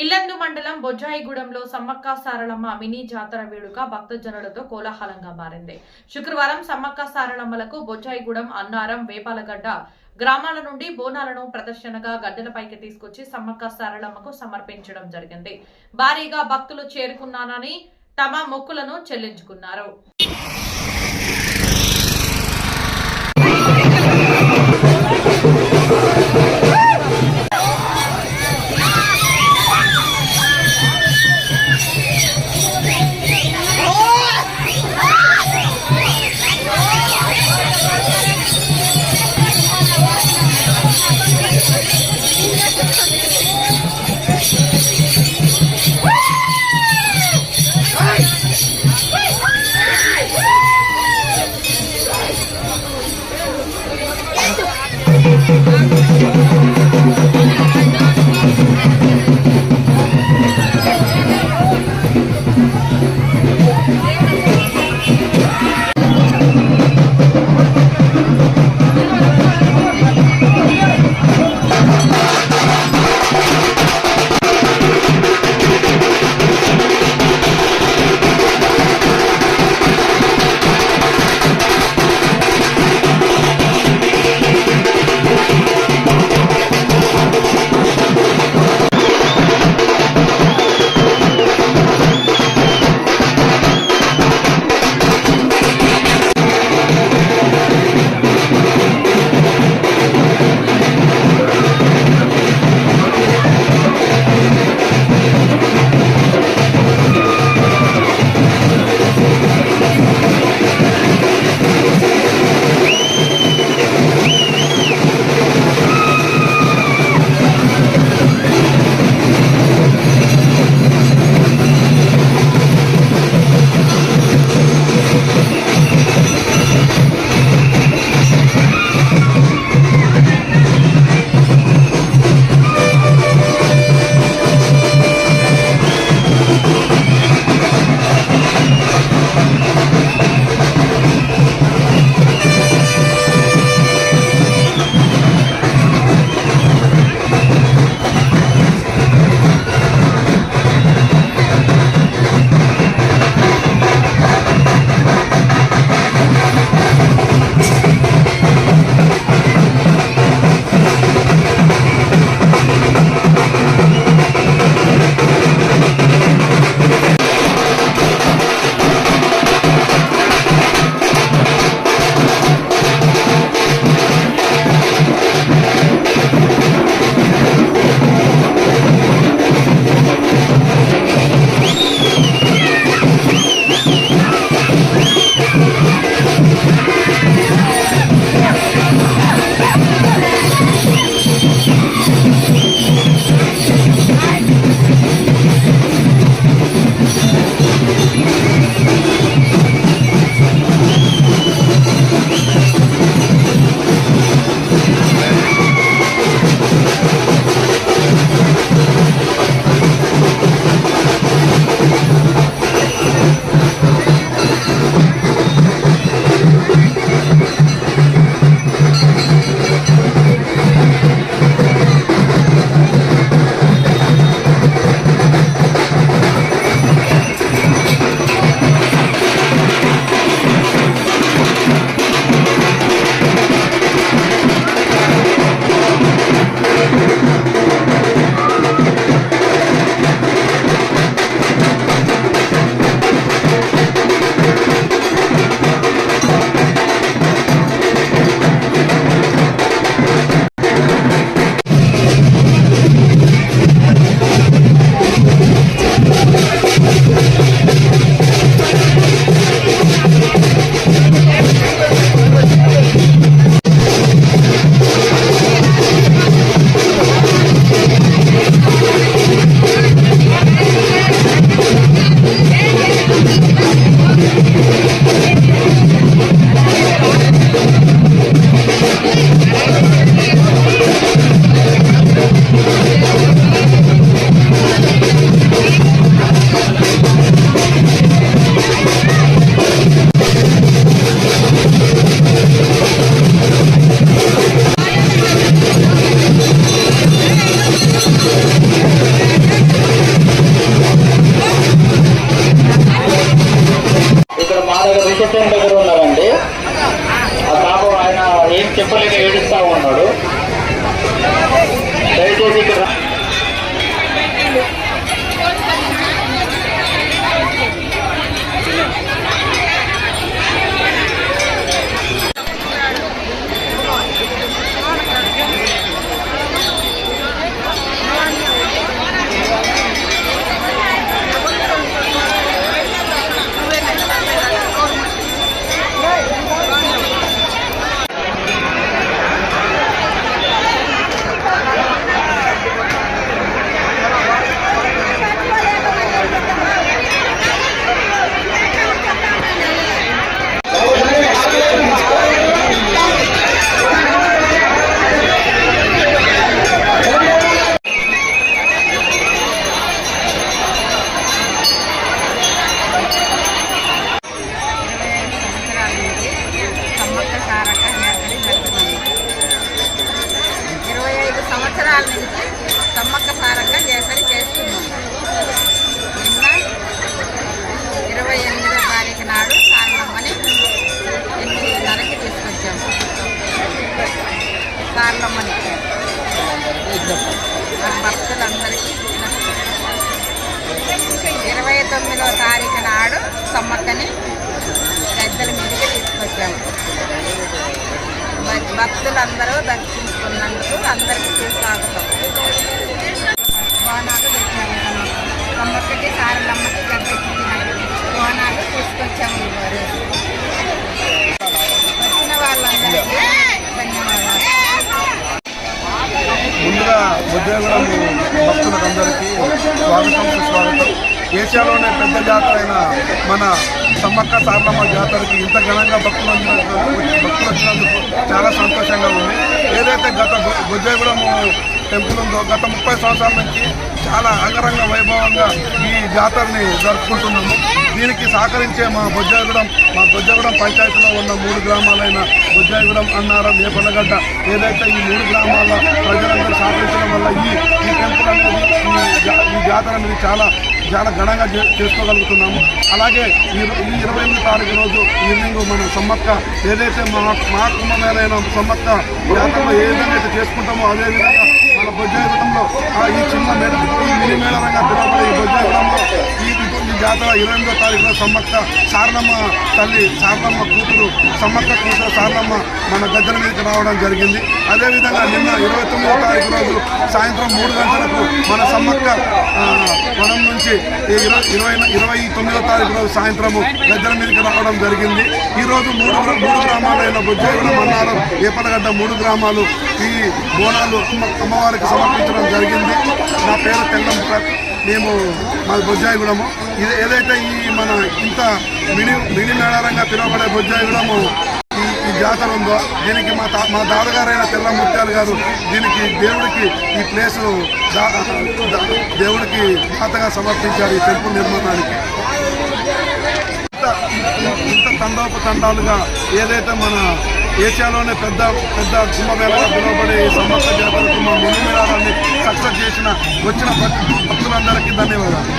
ఇల్లందు మండలం బొజ్జాయిగూడెంలో సమ్మక్క సారలమ్మ మినీ జాతర వేడుక భక్తజనులతో కోలాహలంగా మారింది. శుక్రవారం సమ్మక్క సారలమ్మలకు బొజ్జాయిగూడెం, అన్నారం, వేపాలగడ్డ గ్రామాల నుండి బోనాలను ప్రదర్శనగా గద్దెలపైకి తీసుకొచ్చి సమ్మక్క సారలమ్మకు సమర్పించడం జరిగింది. భారీగా భక్తులు చేరుకున్నారని తమ మొక్కులను చెల్లించుకున్నారు. రిసెప్షన్ దగ్గర ఉన్నారండి. ఆ బాబు ఆయన ఏం చెప్పలేక ఏడుస్తా ఉన్నాడు. దయచేసి ఇక్కడ సంవత్సరాల నుంచి సమ్మక్క సారక్క జాతర చేస్తున్నాం. నిన్న 28వ తారీఖు నాడు సారలమ్మని 8:30కి తీసుకొచ్చాము. సారలమ్మని మన భక్తులందరికీ 29వ తారీఖు నాడు సమ్మక్కని గద్దెల మీదకి తీసుకొచ్చాము. భక్తులందరూ దర్శించుకున్నందుకు అందరికీ స్వాగతం. బోనాలు పెట్టాము. సమ్మక్కకి సారలమ్మకి గద్దెక్కించిన బోనాలు తీసుకొచ్చాము. వచ్చిన వాళ్ళందరికీ ధన్యవాదాలు. ముందుగా బుద్ధేగూడెం భక్తులకు అందరికీ స్వాగతం సుస్వాగతం. ఏషియాలోనే పెద్ద జాతర అయిన మన సమ్మక్క సారలమ్మ జాతరకి ఇంత ఘనంగా భక్తులు వచ్చినందుకు చాలా సంతోషంగా ఉంది. ఏదైతే గత బుద్ధేగూడెం టెంపుల్ ఉందో గత 30 సంవత్సరాల నుంచి చాలా అంగరంగ వైభవంగా ఈ జాతరని జరుపుకుంటున్నాము. దీనికి సహకరించే మా బొజ్జాయిగూడెం పంచాయతీలో ఉన్న 3 గ్రామాలైన బొజ్జాయిగూడెం, అన్నారం, ఏపల్లగడ్డ ఏదైతే ఈ 3 గ్రామాల ప్రజలందరూ సహకరించడం వల్ల ఈ టెంపుల్ అనేది ఈ జాతర అనేది చాలా ఘనంగా చేసుకోగలుగుతున్నాము. అలాగే ఈ 28వ తారీఖు రోజు ఈవినింగ్ మనం సమ్మక్క ఏదైతే మా కుంభమేళైన సమ్మక్క జాతరలో ఏ విధంగా అయితే చేసుకుంటామో అదేవిధంగా మన బొజ్జాయిగూడెంలో ఈ చిన్న మినీ మేళరంగా పిలువబడే ఈ బొజ్జాయిగూడెంలో ఈ జాతర 28వ తారీఖున సమ్మక్క సారలమ్మ తల్లి, సారలమ్మ కూతురు, సమ్మక్క కూతురు సారలమ్మ మన గద్దెల మీదకి రావడం జరిగింది. అదేవిధంగా నిన్న 29వ తారీఖు రోజు సాయంత్రం 3 గంటలకు మన సమ్మక్క వనం నుంచి 29వ తారీఖు రోజు సాయంత్రము గద్దెల మీదకి రావడం జరిగింది. ఈరోజు 3 గ్రామాలైన బొజ్జాయిగూడెం, అన్నారం, ఏపల్లగడ్డ 3 గ్రామాలు ఈ బోనాలు అమ్మవారికి సమర్పించడం జరిగింది. నా పేరు తెల్లం. మేము మా బొజ్జాయిగూడెము ఏదైతే ఈ మన ఇంత మినీ మేళారంగా పిలువబడే బొజ్జాయిగూడెము ఈ జాతర ఉందో దీనికి మా దాదగారైన తెల్ల ముత్యాలు గారు దీనికి దేవుడికి ఈ ప్లేసు దేవుడికి దాతగా సమర్పించారు. ఈ టెంపుల్ నిర్మాణానికి ఇంత తండాలుగా ఏదైతే మన ఏషియాలోనే పెద్ద కుంభమేళగా పిలువబడే ఈ సమ్మక్క జాతరకు మా మినీ మేళాన్ని సక్సెస్ చేసిన వచ్చిన భక్తులందరికీ ధన్యవాదాలు.